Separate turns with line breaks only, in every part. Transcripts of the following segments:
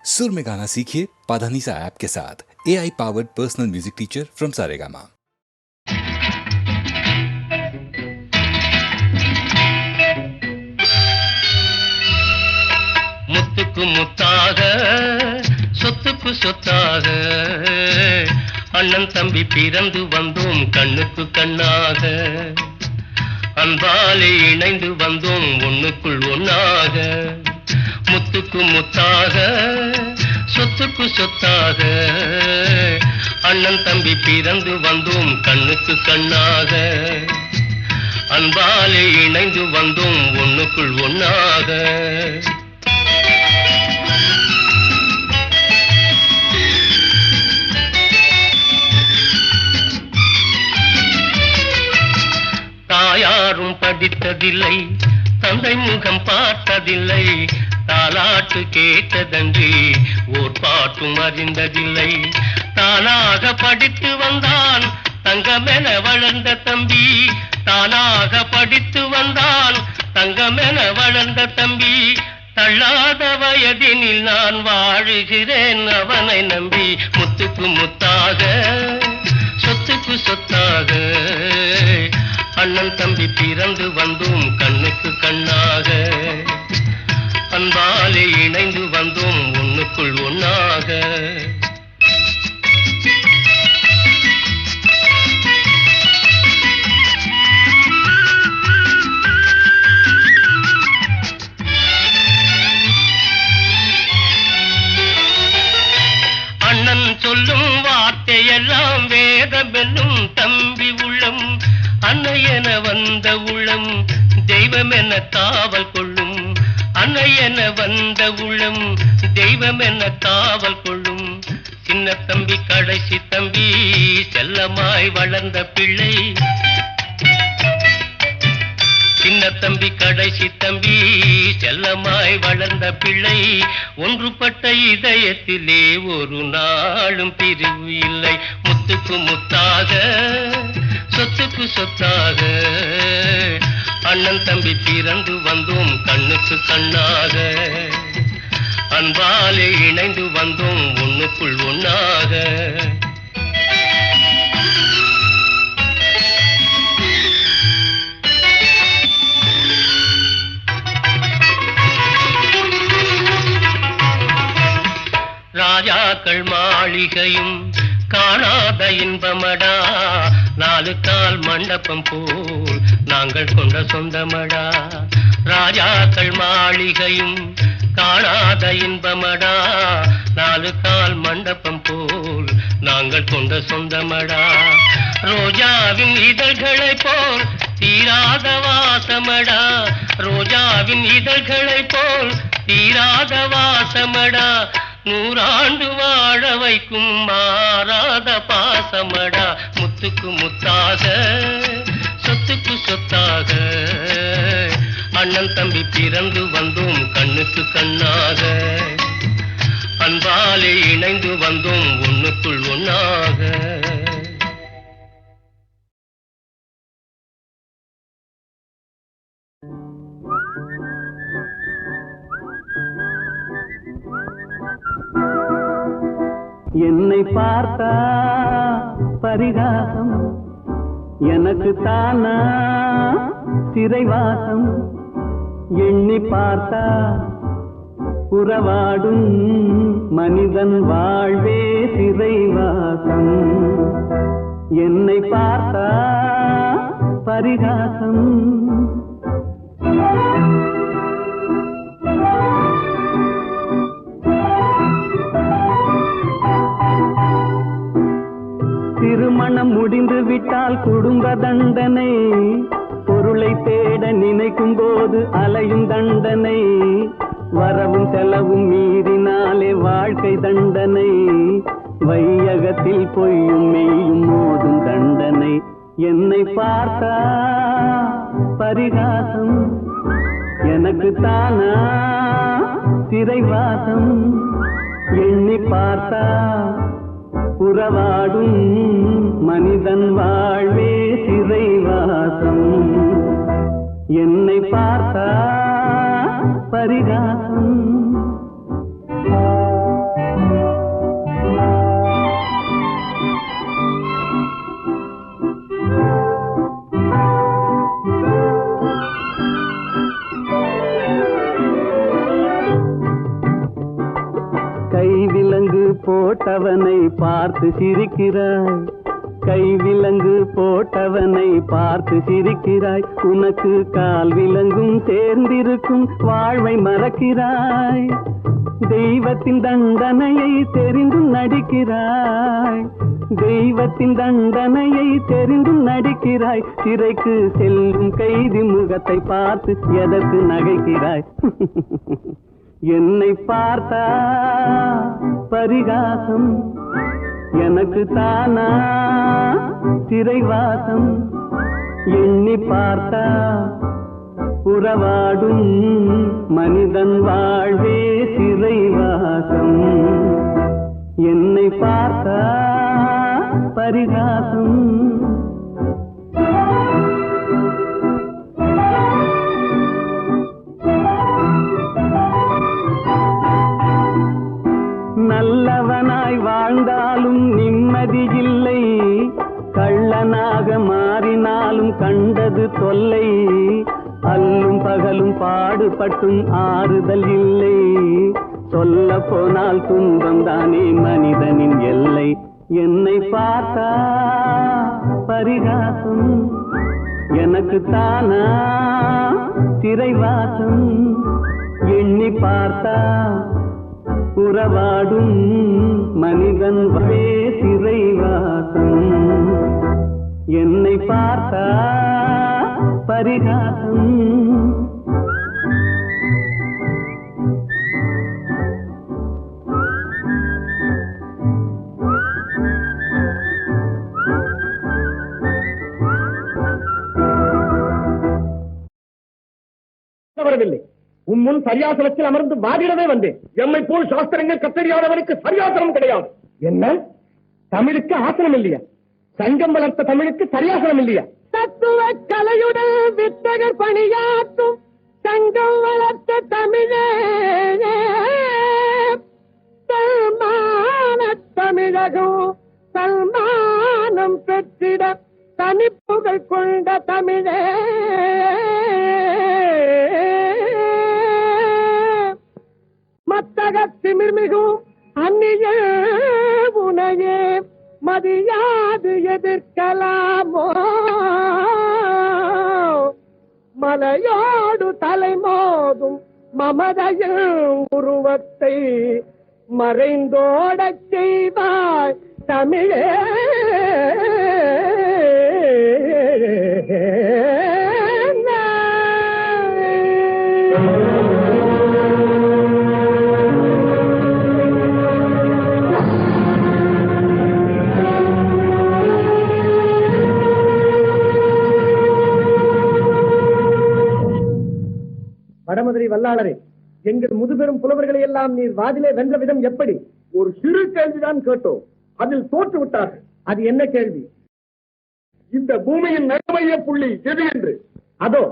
सुर में गाना सीखिए पाधानीसा ऐप के साथ। AI powered personal music teacher from Saregama.
முத்துக்கு முத்தாக சொத்துக்கு சொத்தாக அண்ணன் தம்பி பிறந்து வந்தோம் கண்ணுக்கு கண்ணாக அன்பாலே இணைந்து வந்தோம் ஒண்ணுக்குள் ஒன்னாக முத்துக்கு முத்தாக சொத்துக்கு சொத்தாக அண்ணன் தம்பி பிறந்து வந்தோம் கண்ணுக்கு கண்ணாக அன்பாலே இணைந்து வந்தோம் ஒண்ணுக்குள் ஒன்னாக தாயாரும் படித்ததில்லை தந்தை முகம் பார்த்ததில்லை தாலாட்டு கேட்டதன்றி ஓர் பாட்டும் அறிந்ததில்லை தானாக படித்து வந்தான் தங்கமென வளர்ந்த தம்பி தானாக படித்து வந்தான் தங்கமென வளர்ந்த தம்பி தள்ளாத வயதினில் நான் வாழுகிறேன் அவனை நம்பி முத்துக்கு முத்தாக சொத்துக்கு சொத்தாக அண்ணன் தம்பி பிறந்து வந்தோம் கண்ணுக்கு கண்ணாக அன்பாலே இணைந்து வந்தோம் ஒண்ணுக்குள் ஒன்னாக அண்ணன் சொல்லும் வார்த்தையெல்லாம் வேதமென்னும் தம்பி உள்ளம் அன்னை என வந்த உள்ளம் தெய்வம் என காவல் கொள்ளும் அன்னை என வந்த உள்ளம் தெய்வம் என காவல் கொள்ளும் சின்ன தம்பி கடைசி தம்பி செல்லமாய் வளர்ந்த பிள்ளை சின்ன தம்பி கடைசி தம்பி செல்லமாய் வளர்ந்த பிள்ளை ஒன்றுபட்ட இதயத்திலே ஒரு நாளும் பிரிவு இல்லை முத்துக்கு முத்தாக சொத்துக்கு சொத்தாக அண்ணன் தம்பி பிறந்து வந்தோம் கண்ணுக்கு கண்ணாக அன்பாலே இணைந்து வந்தோம் ஒண்ணுக்குள் ஒன்னாக ராஜாக்கள் மாளிகையும் காணாத இன்பமடா நாலு கால் மண்டபம் போல் நாங்கள் கொண்ட சொந்தமடா ராஜாக்கள் மாளிகையும் காணாத இன்பமடா நாலு கால் மண்டபம் போல் நாங்கள் கொண்ட சொந்தமடா ரோஜாவின் இதழ்களை போல் தீராத வாசமடா ரோஜாவின் இதழ்களை போல் தீராத வாசமடா நூறாண்டு வாழ வைக்கும் மாறாத பாசமடா முத்துக்கு முத்தாக சொத்துக்கு சொத்தாக அண்ணன் தம்பி பிறந்து வந்தோம் கண்ணுக்கு கண்ணாக அன்பாலே இணைந்து வந்தோம் ஒண்ணுக்குள் ஒன்னாக
என்னை பார்த்தா பரிகாசம் எனக்கு தானா சிறைவாசம் எண்ணி பார்த்தா உறவாடும் மனிதன் வாழ்வே சிறைவாசம் என்னை பார்த்தா பரிகாசம் திருமணம் முடிந்து விட்டால் குடும்ப தண்டனை பொருளை தேட நினைக்கும் போது அலையும் தண்டனை வரவும் செலவும் மீறினாலே வாழ்க்கை தண்டனை வையகத்தில் பொய்யும் மெய்யும் மோதும் தண்டனை என்னை பார்த்தா பரிகாசம் எனக்கு தானா சிறைவாசம் எண்ணி பார்த்தா உறவாடும் மனிதன் வாழ்வே சிறைவாசம் என்னை பார்த்தா பரிகாசம் கைவிலங்கு போட்டவனை பார்த்து சிரிக்கிறாய், கைவிலங்கு போட்டவனை பார்த்து சிரிக்கிறாய். உனக்கு கால் விலங்கும் சேர்ந்திருக்கும் வாழ்வை மறக்கிறாய். தெய்வத்தின் தண்டனையை தெரிந்தும் நடிக்கிறாய், தெய்வத்தின் தண்டனையை தெரிந்தும் நடிக்கிறாய். சிறைக்கு செல்லும் கைதி முகத்தை பார்த்து எதற்கு நகைக்கிறாய்? என்னை பார்த்தா பரிகாசம், எனக்கு தானா சிறைவாசம். எண்ணி பார்த்தா உறவாடும் மனிதன் வாழ்வே சிறைவாசம். என்னை பார்த்தா பரிகாசம். நல்லவனாய் வாழ்ந்தாலும் நிம்மதி இல்லை, கள்ளனாக மாறினாலும் கண்டது தொல்லை. அல்லும் பகலும் பாடுபட்டும் ஆறுதல் இல்லை, சொல்ல போனால் துன்பம் தானே மனிதனின் எல்லை. என்னை பார்த்தா பரிகாசம், எனக்கு தானா சிறைவாசம். எண்ணி பார்த்தா உறவாடும் மனிதன் வே சிறைவாசம். என்னை பார்த்தா பரிகாசம்.
வரவில்லை, உன் முன் சரியாசனத்தில் அமர்ந்து வாதிடவே வந்தேன். எம்மை போல் சாஸ்திரங்கள் கத்தறியாதவனுக்கு சரியாசனம் கிடையாது. என்ன, தமிழுக்கு ஆசனம் இல்லையா? சங்கம் வளர்த்த தமிழுக்கு சரியாசனம் இல்லையா? தத்துவ கலையுடன் வித்தகர் பணியாற்றும் சங்கம் வளர்த்த தமிழே, சல்மான தமிழகம் சல்மானம் பெற்றிட தனிப்புகள் கொண்ட தமிழே. மத்தக திமிர்மிகும் அந்நிய உனையே மதியாது எதிர்க்கலாமோ? மலையோடு தலைமோதும் மமதையின் உருவத்தை மறைந்தோடச் செய்வாய் தமிழே. வடமதுரை வல்லாளரே, எங்கள் முதுபெரும் புலவர்களை எல்லாம் நீர் வாதிலே வென்ற விதம் எப்படி? ஒரு சிறு கேள்விதான் கேட்டோம், அதில் தோற்று விட்டார்கள். அது என்ன கேள்வி? இந்த பூமியின் நடுமைய புள்ளி எது என்று. அதோ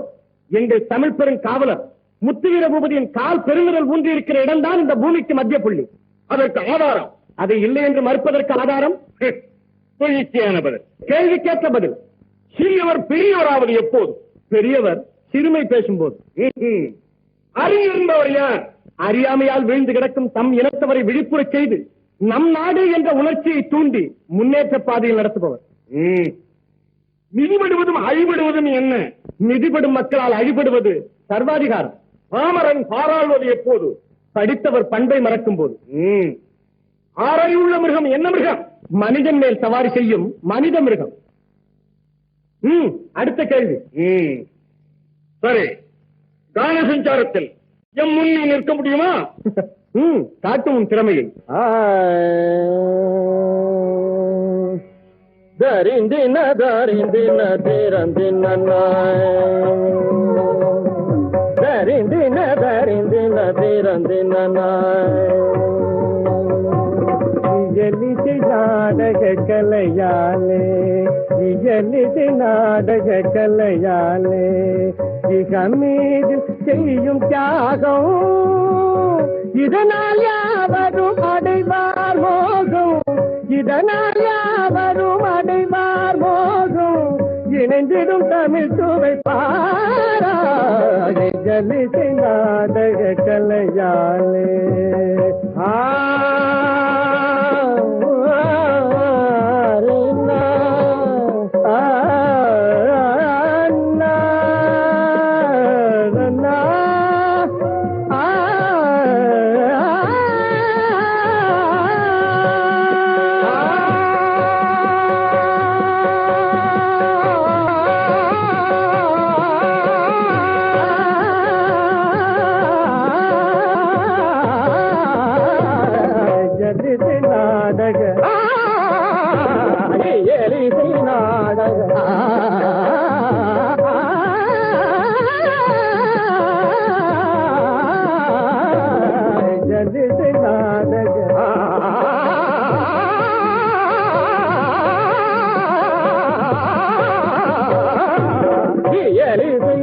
எங்கள் தமிழ் பெரும் காவலர் முத்துவீர பூபதியின் கால் பெருமிரல் ஊன்றி இருக்கிற இடம்தான் இந்த பூமிக்கு மத்திய புள்ளி. அதற்கு ஆதாரம்? அதை இல்லை என்று மறுப்பதற்கு ஆதாரம்? பதில். கேள்விக்கேற்ற பதில். சிறியவர் பெரியவராவது எப்போது? பெரியவர் சிறுமை பேசும்போது. அறிஞர் யார்? அறியாமையால் வீழ்ந்து கிடக்கும் தம் இனத்தவரை விழிப்புறச் செய்து நம் நாடு என்ற உணர்ச்சியை தூண்டி முன்னேற்ற பாதையில் நடத்துபவர். மிதிபடுவதும் அழிபடுவதும் என்ன? மிதிபடும் மக்களால் அழிபடுவது சர்வாதிகாரம். பாமரன் பாராள்வது எப்போது? படித்தவர் பண்பை மறக்கும் போது. ஆறறிவுள்ள மிருகம் என்ன மிருகம்? மனிதன் மேல் சவாரி செய்யும் மனித மிருகம். அடுத்த கேள்வி. சரி, கான சஞ்சாரத்தில் எம் முன்னே நிற்க முடியுமா? காட்டும் திறமையை. தரிந்தின தரிந்தின திறந்தின தரிந்தின தரிந்தின திறந்தின நாடக கலையாலே இயலிது நாடக கலையாலே இகமீது செய்யும் தியாகம் இதனால் யாவரும் அடைவார் மோகம் இதனால் யாவரும் அடைவார் மோகம் இணைந்திடும் தமிழ் சுவை பாராய் ஜலிது நாடக கலையாலே
நாடக எலிசை நாடக ஜலிசை நாடக எலிசை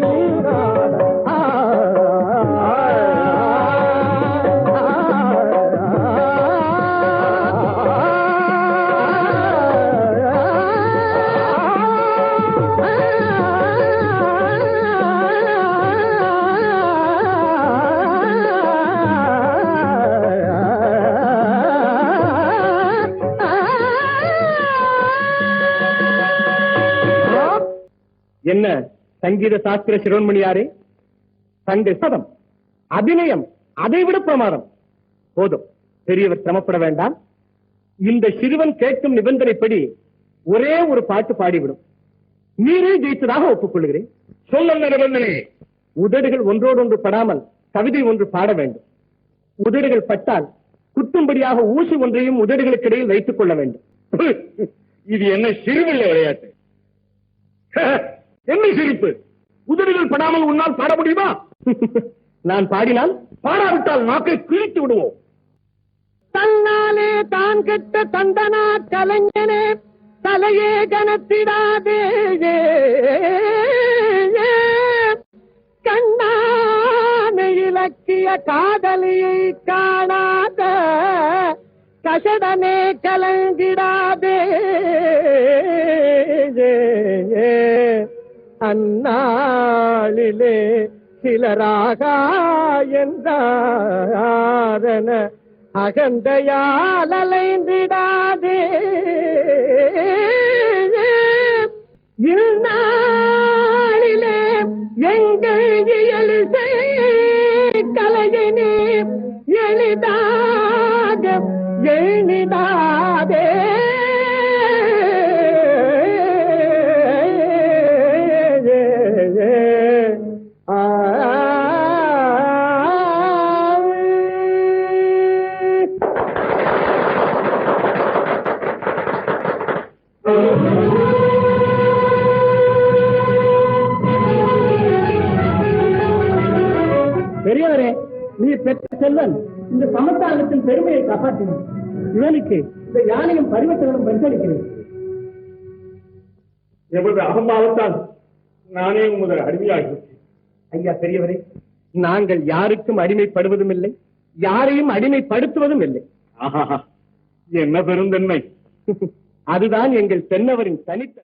என்ன சங்கீத சாஸ்திர சிரோன்மணியாரே, தங்கள் சதம் அபிநயம் அதைவிட பிரமாதம். போதும், பெரியவர் சிரமப்பட வேண்டாம். இந்த சிறுவன் கேட்கும் நிபந்தனைப்படி ஒரே ஒரு பாட்டு பாடிவிடும். நீரே ஜெயித்ததாக ஒப்புக்கொள்கிறேன். சொல்லுங்க நிபந்தனை. உதடுகள் ஒன்றோடொன்று படாமல் கவிதை ஒன்று பாட வேண்டும். உதடுகள் பட்டால் குத்தும்படியாக ஊசி ஒன்றையும் உதடுகளுக்கு இடையில் வைத்துக் கொள்ள வேண்டும். இது என்ன சிறுவில்லை விளையாட்டு? என்ன சிரிப்பு? உதடுகள் படாமல் உன்னால் பாட முடியுமா? நான் பாடினால், பாடாவிட்டால் நாக்கை கிழித்து விடுவோம். தன்னாலே தான் கெட்ட தந்தனா கலைஞனே, தலையே கனத்திடாதே, கண்ணான இலக்கிய காதலியை காணாத கசடனே கலங்கிடாதே, அந்நாளிலே சிலராக என்றாரன அகந்தையால் அலைந்திடாதே, இந்நாளிலே எங்கள் இயலிசை கலையினே எளிதாக எண்ணிடாதே. பெரியவரே, நீ பெற்ற செல்வன் இந்த சமஸ்தானத்தின் பெருமையை காப்பாற்றினார். இவனுக்கு இந்த யானையும் பரிவட்டங்களும் பரிசளிக்கிறேன். எவ்வளவு அகம்பாவத்தால் நானே முதல் அடிமையாகிறேன். ஐயா பெரியவரே, நாங்கள் யாருக்கும் அடிமைப்படுவதும் இல்லை, யாரையும் அடிமைப்படுத்துவதும் இல்லை. என்ன பெருந்தன்மை! அதுதான் எங்கள் தென்னவரின் தனித்த.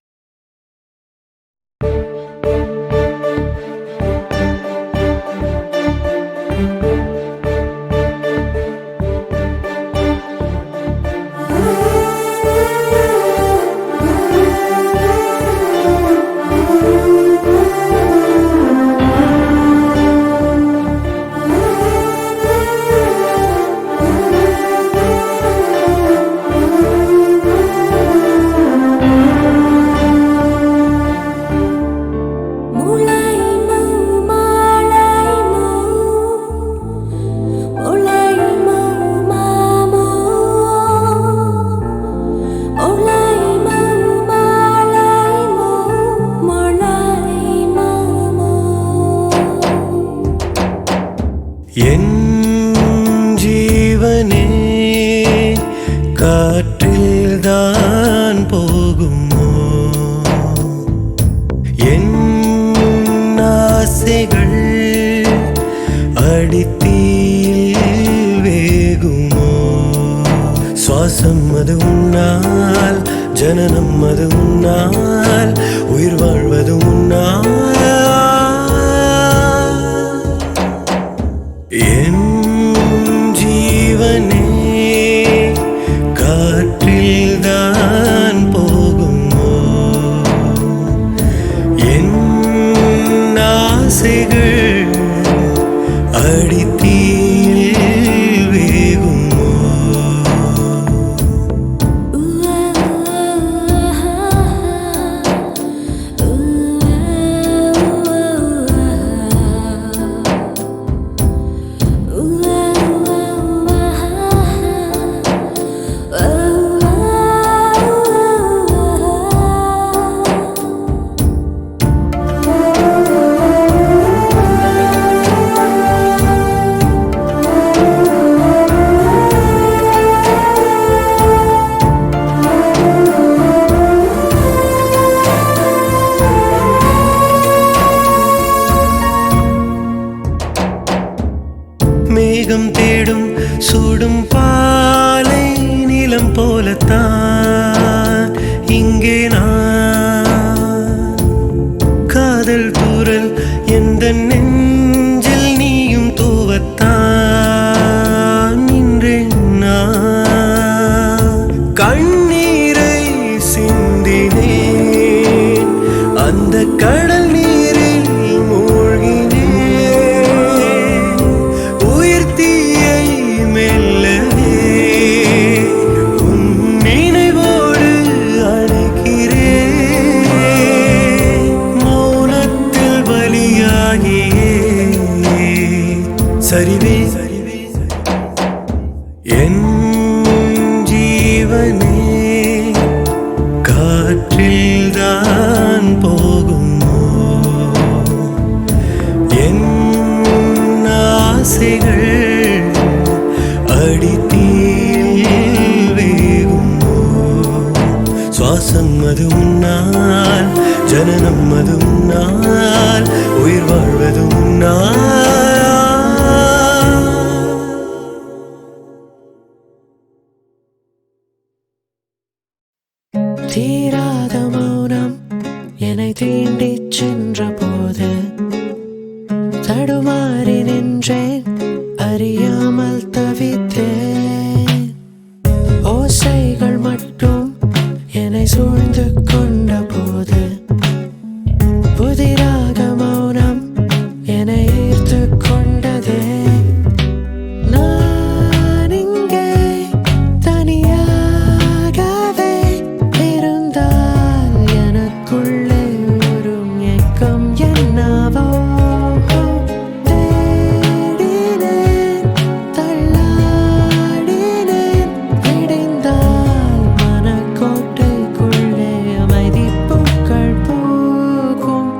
என் ஜீவனே காற்றில்தான் போகுமோ, என் ஆசைகள் அடித்தீயில் வேகுமோ, சுவாசம் அது உன்னால், ஜனனம் அது உன்னால், உயிர் வாழ்வது உன்னால். என் ஜீவனே காற்றில்தான் போகுமோ, என் ஆசைகள் அடித்தீயில் வேகுமோ. நீலம் போலத்தான் இங்கே நான் காதல் தூரல் எந்த நெஞ்சில் நீயும் தூவத்தான் நின்றேன் நான் கண்ணீரை சிந்தினேன் அந்த கடல் நீரில் மூழ்கினேன் உயிர் தீயை மெல்லவே உன் நினைவோடு அணைக்கிறேன் மௌனத்தில் பலியாகியே சரிவே என் ஜீவனே காற்றில்தான் போகுமோ என் ஆசைகள் அடித்தீயில் வேகுமோ சுவாசம் அது உன்னால் ஜனனம் அது உன்னால் உயிர் வாழ்வது உன்னால்
தீராத மௌனம் என்னை தீண்டிச் சென்ற போது தடுமாறி நின்றேன் அறியாமல் தவித்தேன் ஓசைகள் மட்டும் என்னை சூழ்ந்து கொண்ட போது புதிராக மௌனம் என்னை ஈர்த்து கொண்டதே நான் இங்கே தனியாகவே இருந்தால் எனக்குள்ளே ஒரு ஏக்கம் என்னவோ தேடினேன் தள்ளாடினேன் விடிந்தால் மனக்கோட்டைக்குள்ளே அமைதி பூக்கள் பூக்கும்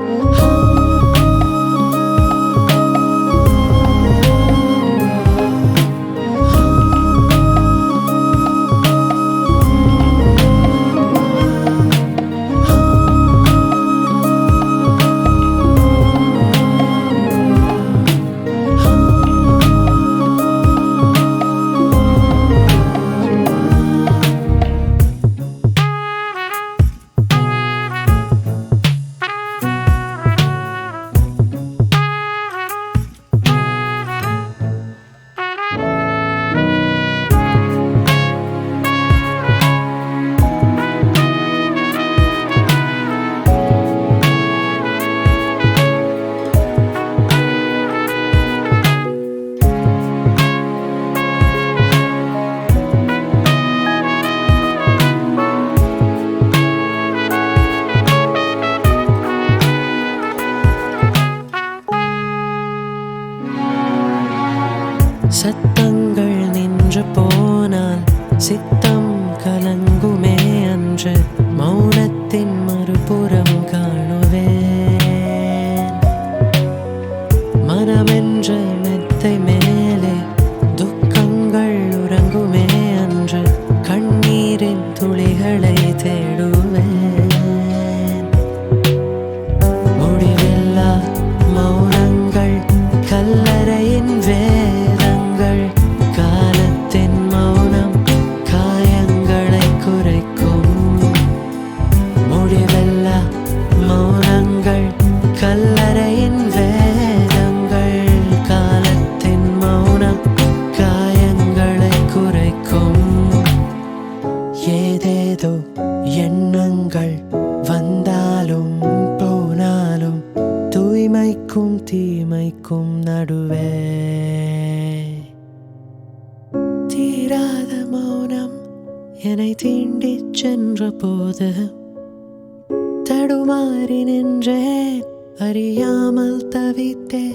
சத்தங்கள் நின்று போனால் சித்தம் கலங்குமே அன்று மௌனத்தின் மறுபுறம் காணுவேன் மனமென்ற மெத்தை மேலே துக்கங்கள் உறங்குமே அன்று கண்ணீரின் துளிகளை தேடுவேன் முடிவில்லா மௌனங்கள் கல்லறையின் வேதங்கள் காலத்தின் மௌனம் காயங்களை குறைக்கும் முடிவில்லா மௌனங்கள் கல்லறையின் வேதங்கள் காலத்தின் மௌனம் காயங்களை குறைக்கும் ஏதேதோ எண்ணங்கள் வந்தாலும் போனாலும் தூய்மைக்கும் தீமைக்கும் நடுவே தீராத மௌனம் என்னை தீண்டிச் சென்ற போது தடுமாறி நின்றேன் அறியாமல் தவித்தேன்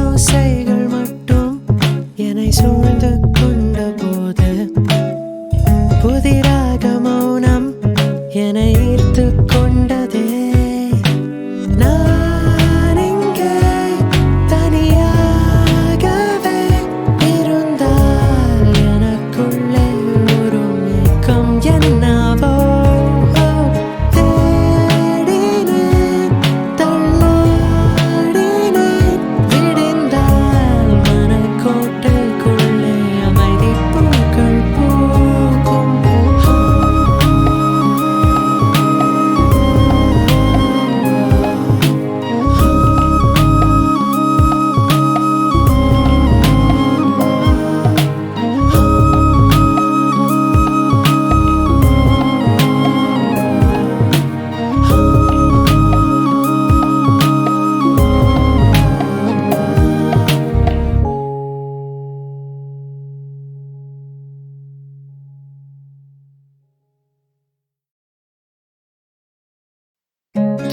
ஓசைகள் மட்டும் என்னை சூழ்ந்து கொண்ட போது புதிராக மௌனம் என்னை ஈர்த்து கொண்டதே நான் இங்கே தனியாகவே இருந்தால் எனக்குள்ளே ஒரு ஏக்கம் என்னவோ தேடினேன் தள்ளாடினேன் விடிந்தால் மனக்கோட்டைக்குள்ளே அமை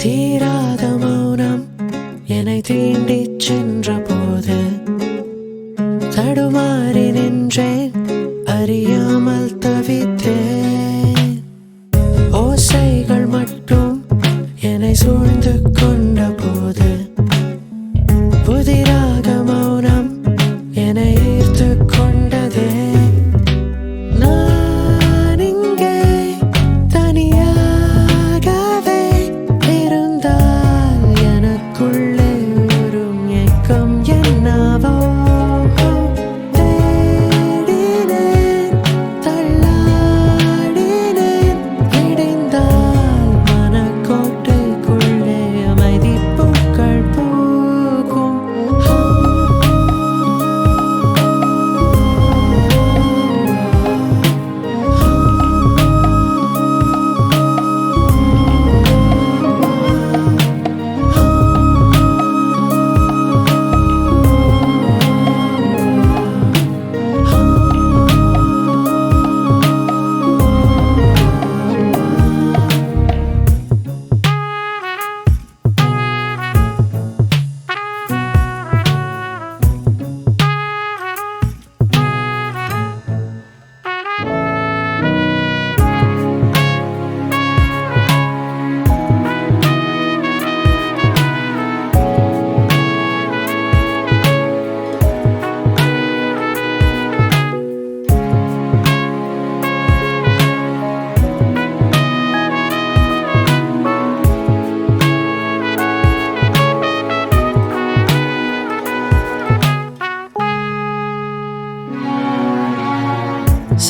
தீராத மௌனம் என்னை தீண்டிச் சென்ற போது தடுமாறி நின்றேன், அறியாமல் தவித்தேன். ஓசைகள் மட்டும் என்னை சூழ்ந்து கொண்ட போது புதிராக மௌனம் என்னை ஈர்த்து கொண்டதே. நான் இங்கே தனியாகவே இருந்தால் எனக்குள்ளே ஒரு ஏக்கம் என்னவோ. தேடினேன், தள்ளாடினேன், இடிந்தால் மனக்கோட்டைக்குள்ளே அமைதி பூக்கள் பூக்கும்.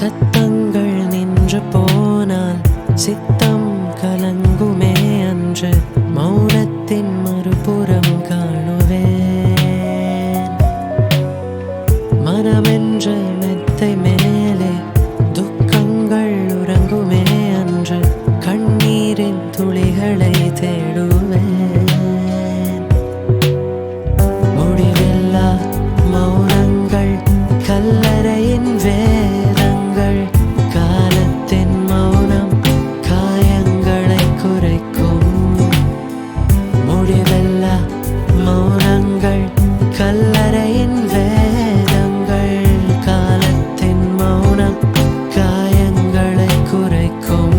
சத்தங்கள் நின்று போனால் சித்தம் கலங்குமே அன்று மௌனத்தின் மறுபுறம் காணுவேன். மனமென்ற மெத்தை மேலே துக்கங்கள் உறங்குமே அன்று கண்ணீரின் துளிகளை தேடுவேன். முடிவில்லா மௌனங்கள் கல்லறையின் வேதங்கள், காலத்தின் மௌனம் காயங்களை குறைக்கும். முடிவில்லா மௌனங்கள் கல்லறையின் வேதங்கள், காலத்தின் மௌனம் காயங்களை குறைக்கும்.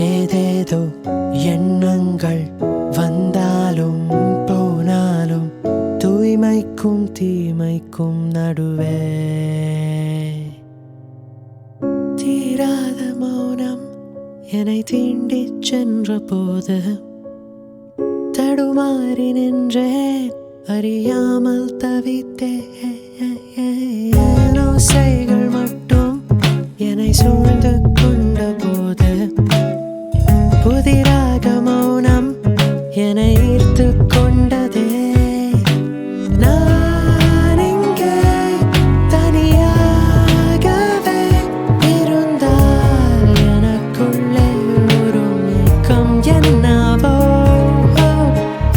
ஏதேதோ எண்ணங்கள் வந்தாலும் போனாலும் தூய்மைக்கும் தீமைக்கும் நடுவே தீராத மௌனம் என்னை தீண்டிச் சென்ற போது தடுமாறி நின்றேன், அறியாமல் தவித்தேன். ஓசைகள் மட்டும் என்னை சூழ்ந்து கொண்ட போது புதிராக மௌனம் என்னை ஈர்த்து கொண்டதே. நான் இங்கே தனியாகவே இருந்தால் எனக்குள்ளே ஒரு ஏக்கம் என்னவோ.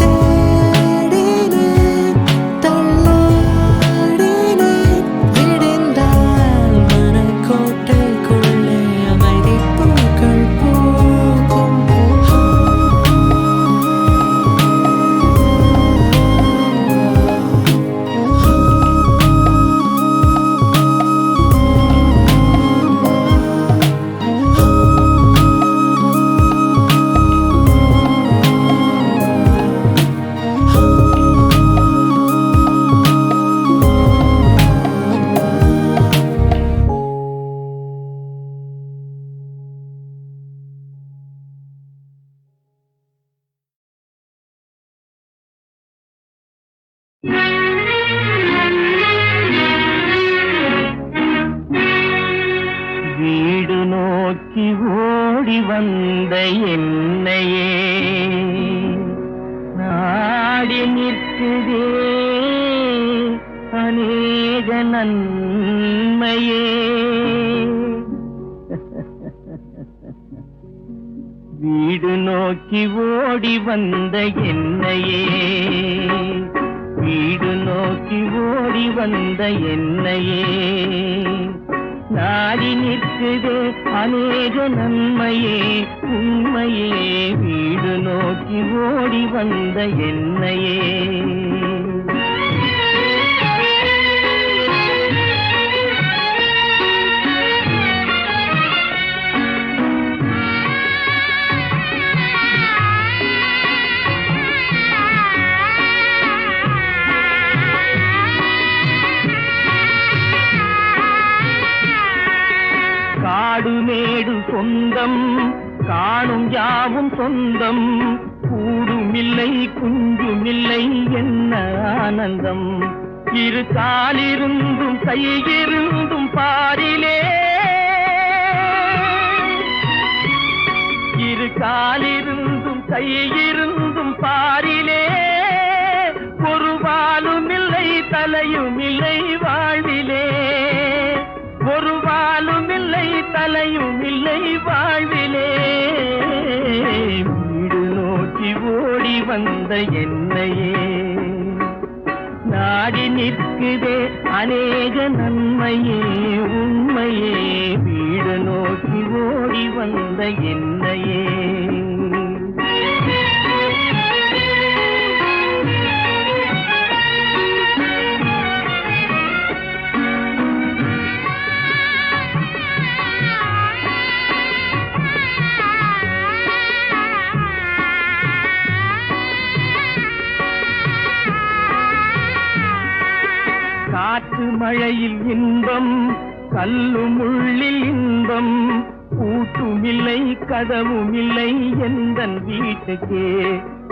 தேடினேன், தள்ளாடினேன், விடிந்தால் மனக்கோட்டைக்குள்ளே அமைதி பூக்கள் பூக்கும்.
வீடு நோக்கி ஓடி வந்த என்னையே நாடி நிற்குதே அநேக நன்மையே. வீடு நோக்கி ஓடி வந்த என்னையே, வீடு நோக்கி ஓடி வந்த என்னையே நாடி நிற்குதே அநேக நன்மையே உண்மையே வீடு நோக்கி ஓடி வந்த என்னையே. காடு மேடு சொந்தம் காணும் யாவும் சொந்தம் கூடுமில்லை குஞ்சுமில்லை என்ன ஆனந்தம். இரு காலிருந்தும் கையிருந்தும் பாரிலே இரு காலிருந்தும் கையிருந்தும் பாரிலே ஒரு வாலுமில்லை தலையுமில்லை வாழ்விலே ஒரு வாலுமில்லை தலையுமில்லை வாழ்விலே வீடு நோக்கி ஓடி வந்த என்னையே. நாடி நிற்குதே அநேக நன்மையே உண்மையே வீடு நோக்கி ஓடி வந்த என்னையே. காற்று மழையில் இன்பம் கல்லு முள்ளில் இன்பம் கூட்டுமில்லை கதவுமில்லை எந்தன் வீட்டுக்கே.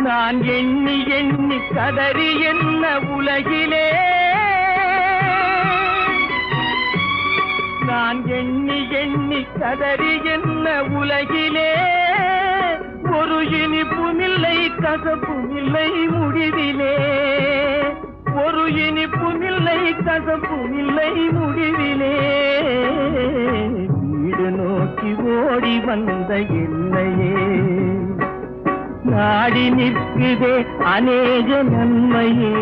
நான் எண்ணி எண்ணி கதறி என்ன உலகிலே நான் எண்ணி எண்ணி கதறி என்ன உலகிலே ஒரு இனிப்புமில்லை கசப்புமில்லை முடிவிலே ஒரு இனிப்புமில்லை கசப்புமில்லை முடிவிலே வீடு நோக்கி ஓடி வந்த என்னையே. நாடி நிற்குதே அநேக நன்மையே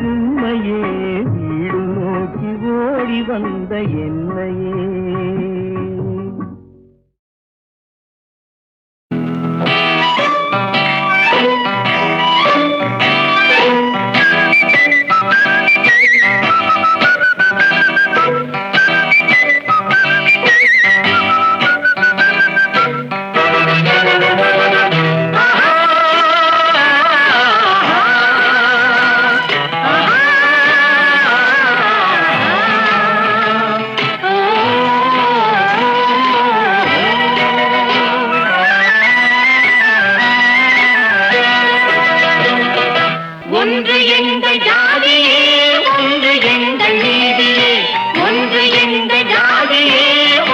உண்மையே வீடு நோக்கி ஓடி வந்த என்னையே.
ஒன்று எங்கள் ஜாதியே ஒன்று எங்கள் நீதியே ஒன்று எங்கள் ஜாதியே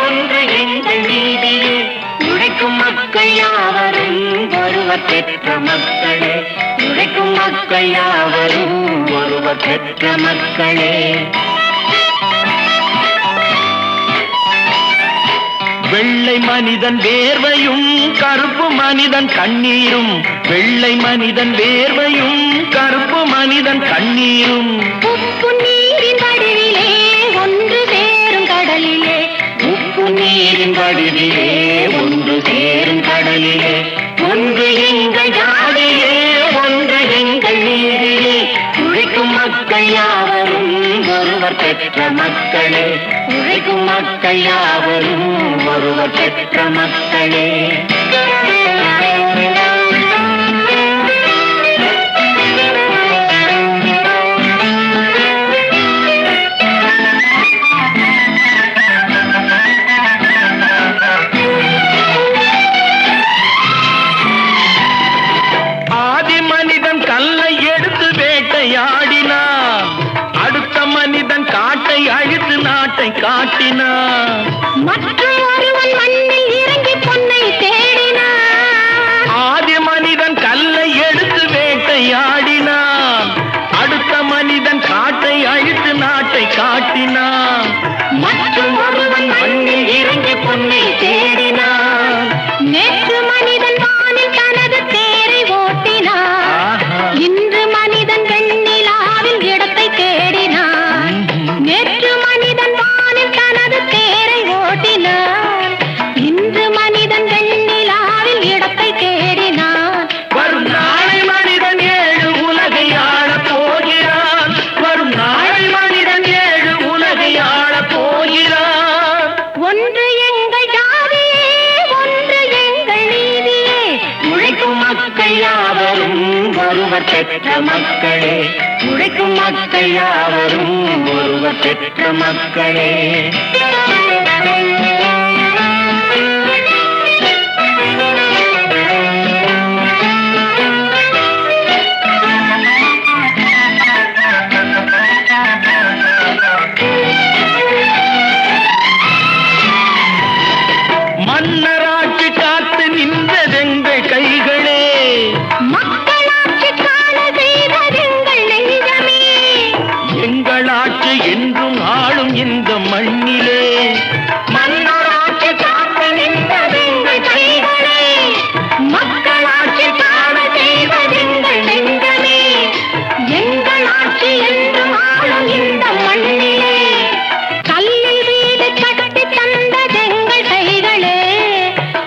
ஒன்று எங்கள் நீதியே உழைக்கும் மக்கள் யாவரும் ஒருவர் பெற்ற மக்களே உழைக்கும் மக்கள் யாவரும் ஒருவர் பெற்ற மக்களே.
வெள்ளை மனிதன் வேர்வையும் கருப்பு மனிதன் கண்ணீரும் வெள்ளை மனிதன் வேர்வையும் கருப்பு மனிதன் கண்ணீரும்
உப்பு நீரின் வடிவிலே ஒன்று சேரும் கடலிலே உப்பு நீரின் வடிவிலே ஒன்று சேரும் கடலிலே ஒன்று எங்கள் ஜாதியே ஒன்று எங்கள் நீதியே உழைக்கும் மக்கள் யாவரும் ஒருவர் பெற்ற மக்களே உழைக்கும் மக்கள் யாவரும் ஒருவர் பெற்ற மக்களே.
ஆதி மனிதன் கல்லை எடுத்து வேட்டையாடினான் அடுத்த மனிதன் காட்டை அழித்து நாட்டை காட்டினான்
மற்றும் ஒருவன் மண்ணில் இறங்கி பொன்னை தேடினான்.
ஆதி மனிதன் கல்லை எடுத்து வேட்டையாடினான் அடுத்த மனிதன் காட்டை அழித்து நாட்டை காட்டினான்
மற்றும் ஒருவன் மண்ணில் இறங்கி பொன்னை தேடினான். நேற்று மனிதன் வானில் தனது தேரை ஓட்டினான் இன்று மனிதன் வெண்ணிலாவில் இடத்தை தேடினான். நேற்று மனிதன் வானில் தனது தேரை ஓட்டினான்
ஒருவர் பெற்ற மக்களே, உழைக்கும் மக்கள் யாவரும் ஒருவர் பெற்ற மக்களே. மன்னராட்சி காத்து நின்றதெங்கள் கைகளே,
மக்களாட்சி காண செய்ததெங்கள் நெஞ்சமே.
எங்கள் ஆட்சி என்றும் ஆளும் இந்த மண்ணிலே.
மன்னராட்சி காத்து நின்றதெங்கள் கைகளே, மக்களாட்சி காண செய்ததெங்கள் நெஞ்சமே. எங்கள் ஆட்சி என்றும் ஆளும் இந்த மண்ணிலே. கல்லில் வீடு கட்டி தந்ததெங்கள் கைகளே,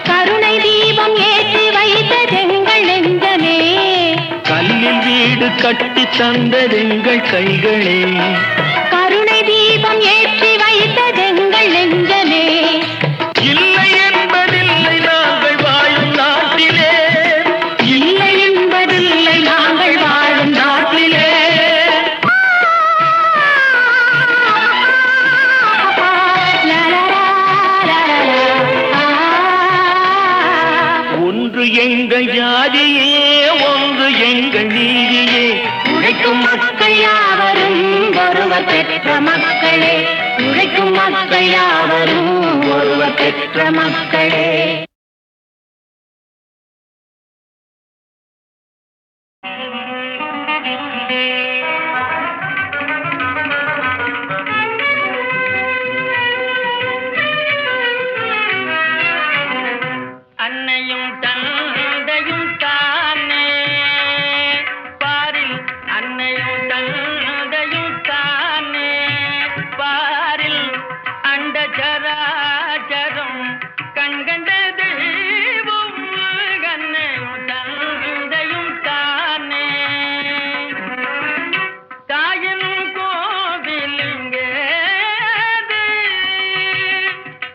கருணை தீபம் ஏற்றி வைத்ததெங்கள் நெஞ்சமே.
கல்லில் வீடு கட்டி தந்ததெங்கள் கைகளே,
கருணை தீபம் ஏற்றி வைத்ததெங்கள் நெஞ்சமே.
இல்லை என்பதில்லை நாங்கள் வாழும் நாட்டிலே,
இல்லை என்பதில்லை நாங்கள் வாழும் நாட்டிலே.
ஒன்று எங்கள் ஜாதியே, ஒன்று எங்கள் நீதியே.
உழைக்கும் மக்கள் யாவரும் ஒருவர் பெற்ற மக்களே, உழைக்கும் மக்கள் யாவரும் ஒருவர் பெற்ற மக்களே.
அன்னையும் தந்தையும் தானே பாரில், அன்னையும் தந்தையும் தானே பாரில். அண்ட சராச்சரம் கண்கண்ட தெய்வம் அன்னையும் தந்தையும் தானே. தாயின் கோவிலுங்கே,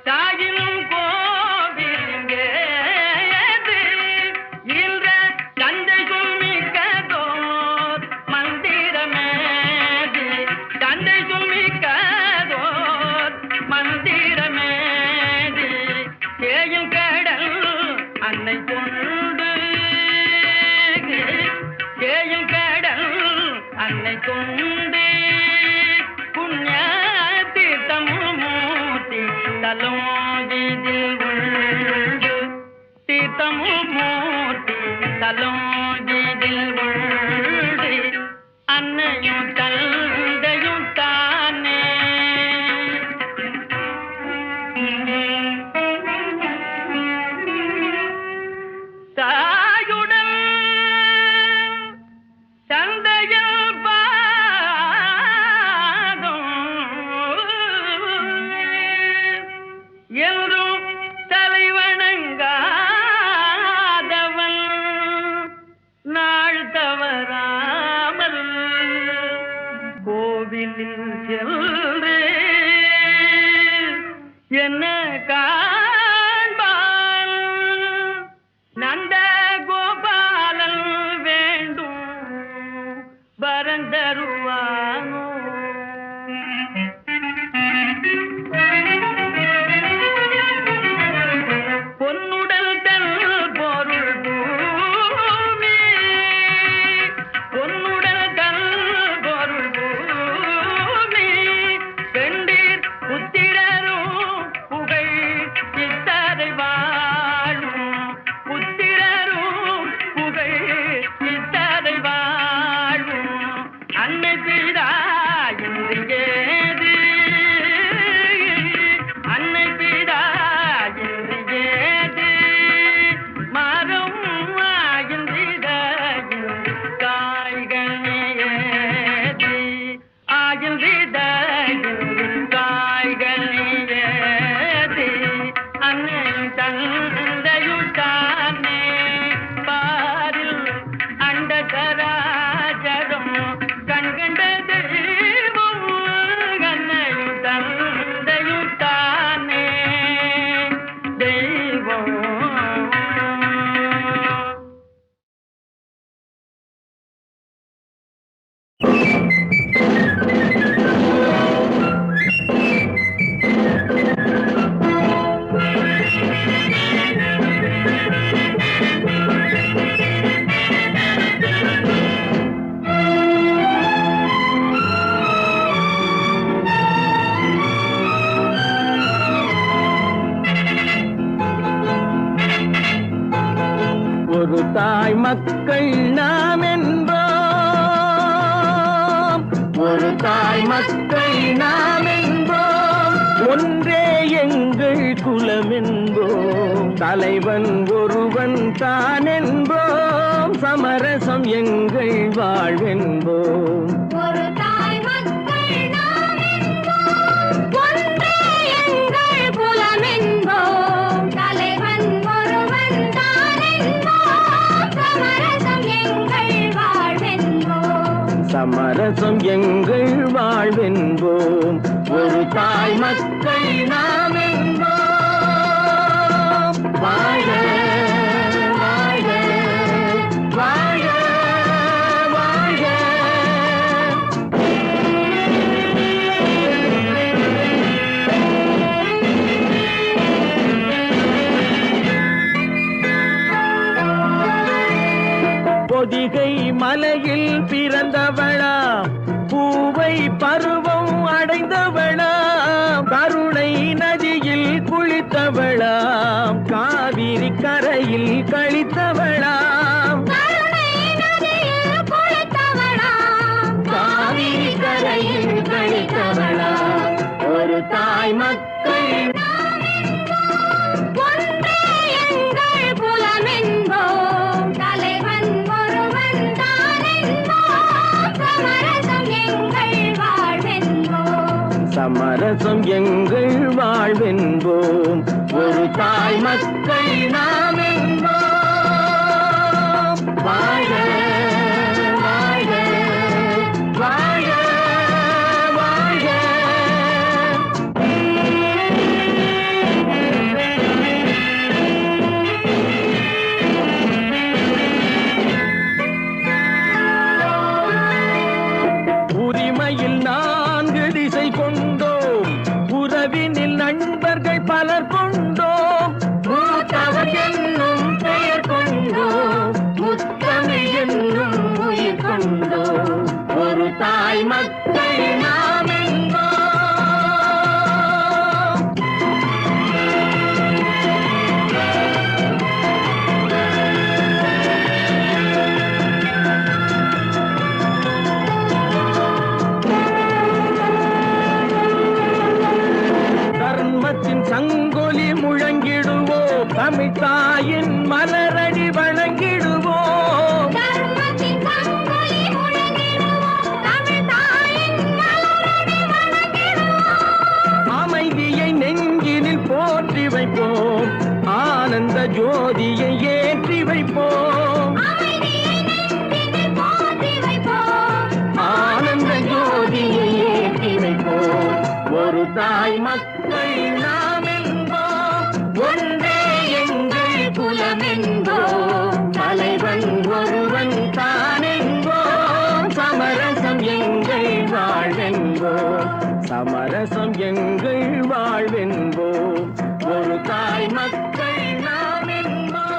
தாயின் கோவிலுங்கே இன்ற தந்தை சுமிக்கதோர் மந்திரமேதி, தந்தை சுமிக்கதோர் மந்திரமேதி. தேயும் கடல் அன்னை கொண்டு, தேயும் கடல் அன்னை கொண்டு. புண்ணிய தீர்த்தமும் மூர்த்தி தலம் இதில் உண்டு, தீர்த்தமும் மூர்த்தி தலம் இதில் உண்டு. அன்னையும் தந்தையும் தானே. தாயுடன் தந்தையில் பாதம் என்றும் தலைவணங்காதவன் நாள் தவறாமல் கோவிலில் சென்று என்ன காண்பான். நந்த கோபாலன் வேண்டும் வரந்தருவானோ. பொன்னுடல் தன் பொருள் பூமி, பொன்னுடல் தன் பொருள் பூமி. பெண்டீர் புத்திரரும் புகழ்
தாய் மக்கள் நாம் என்போம், ஒரு தாய் மக்கள் நாம் என்போம், ஒன்றே எங்கள் குலம் என்போம், தலைவன் ஒருவன் தான் என்போம், சமரசம் எங்கள் வாழ்வென்போம்.
ஒரு தாய் மக்கள் நாம் என்போம், ஒன்றே எங்கள் குலம் என்போம், தலைவன் ஒருவன் தான் என்போம், சமரசம் எங்கள் வாழ்வென்போம்.
சமரசம் எங்கள் வாழ்வென்போம், ஒரு தாய் மக்கள் நாம் என்போம். வாழ வாழ வாழ வாழ. பொதிகை மலையில் பிறந்தவளா, பூவை பருவம் அடைந்தவளா, கருணை நதியில் குளித்தவளா, காவிரி கரையில் கழித்தவளா,
கருணை நதியில் குளித்தவளாம்,
காவிரி கரையில் கழித்தவளா, ஒரு தாய் மக்கள்
ஒன்றே எங்கள் குலம் என்போம், தலைவன் ஒருவன் தான் என்போம், சமரசம் எங்கள் வாழ்வென்போம்.
சமரசம் எங்கள் வாழ்வென்போம், ஒரு தாய் மக்கள் நாம் என்போம். வாழ வாழ வாழ வாழ. உரிமையில் 4 திசை கொண்டோம், உறவினில் நண்பர்கள் பலர் கொண்டோம், மூத்தவர் என்னும் பெயர் கொண்டோம், முத்தமிழ் என்னும் உயிர் கொண்டோம், ஒரு தாய் மக்கள் நாம் என்போம். தர்மத்தின் சங்கொலி முழங்கிடுவோம், தமிழ் தாயின் மலரடி வணங்கிடுவோம்,
தர்மத்தின் சங்கொலி முழங்கிடுவோம், தமிழ் தாயின் மலரடி வணங்கிடுவோம்.
அமைதியை நெஞ்சினில் போற்றி வைப்போம், ஆனந்த ஜோதியை ஏற்றி வைப்போம்,
அமைதியை நெஞ்சினில் போற்றி வைப்போம்,
ஆனந்த ஜோதியை ஏற்றி வைப்போம், ஒரு தாய் மக்கள் நாம் என்போம், ஒன்றே எங்கள் குலம் என்போம், தலைவன் ஒருவன் தான் என்போம், சமரசம் எங்கள் வாழ்வென்போம், சமரசம் எங்கள் வாழ்வென்போம், ஒரு தாய் மக்கள் நாம் என்போம்.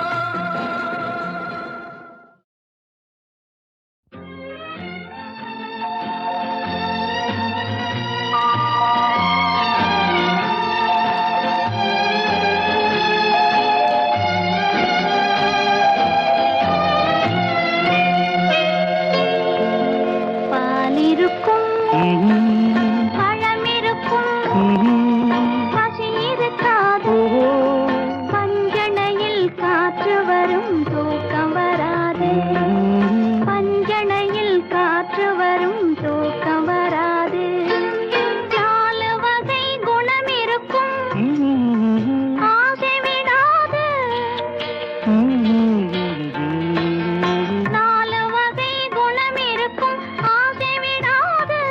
பாலிருக்கும் பழமிருக்கும் பசி இருக்காது, பஞ்சணையில் காற்று வரும் தூக்கம் வராது, பஞ்சணையில் காற்று வரும் தூக்கம் வராது. 4 வகை குணம் இருக்கும், ஆசை விடாது, 4 வகை குணம் இருக்கும், ஆசை விடாது,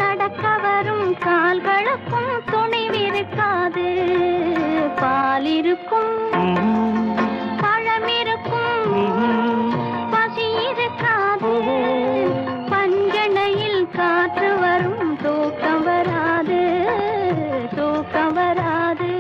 நடக்க வரும் கால்களுக்கும் துணிவிருக்காது. பாலிருக்கும் பழமிருக்கும் பசி இருக்காது, பஞ்சணையில் காற்று வரும் தூக்கம் வராது, தூக்கம் வராது.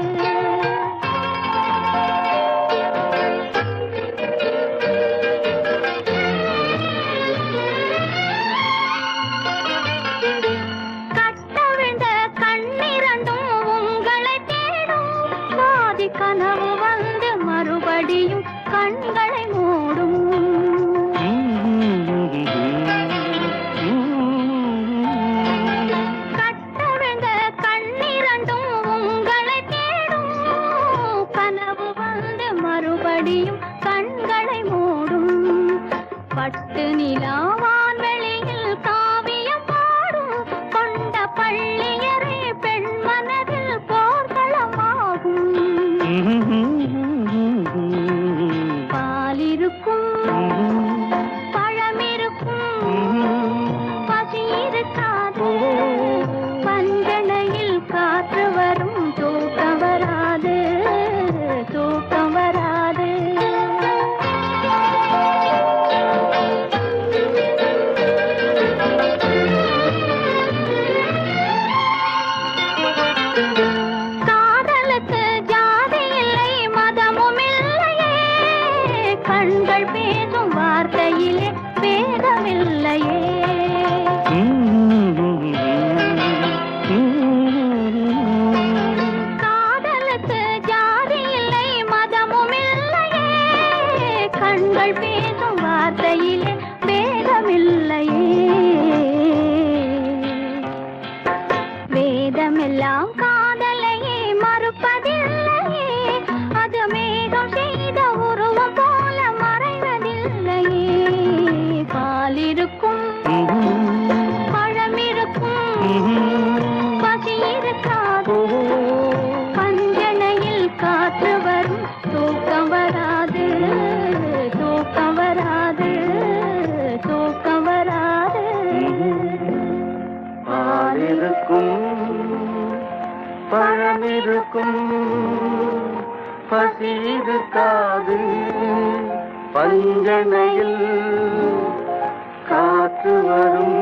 கட்டவிழ்ந்த கண்ணிரண்டும் உங்களை தேடும், பாதி கனவு வந்து மறுபடியும் கண்களை மூடும். மடியும் கண்களை மூடும் பட்டு நிலாவான் வெளியில் காவியம் பாடும் கொண்ட பள்ளியரே பெண் மனதில் போர்களமாகும் பாலிருக்கும் பழமிருக்கும் பசி இருக்காது பஞ்சனையில் காற்று வரும் தூக்கம் வராது தூக்கம் வராது காதலுக்கு ஜாதி இல்லை மதமும் இல்லையே கண்கள் பேசும் வார்த்தையிலே வேதமில்லையே காதலுக்கு ஜாதி இல்லை மதமும் இல்லையே கண்கள் பேசும் வார்த்தையிலே வேதமில்லையே வேதமெல்லாம் காதலையே மறுப்பதில்லையே அது மேகம் செய்த உருவம் போல மறைவதில்லையே பாலிருக்கும் பழமிருக்கும் பசி இருக்காது பஞ்சனையில் காற்று வரும் தூக்கம் வராது தூக்கம் வராது தூக்கம் வராது
பாலிருக்கும் பழமிருக்கும் பசி இருக்காது பஞ்சனையில் காற்று வரும்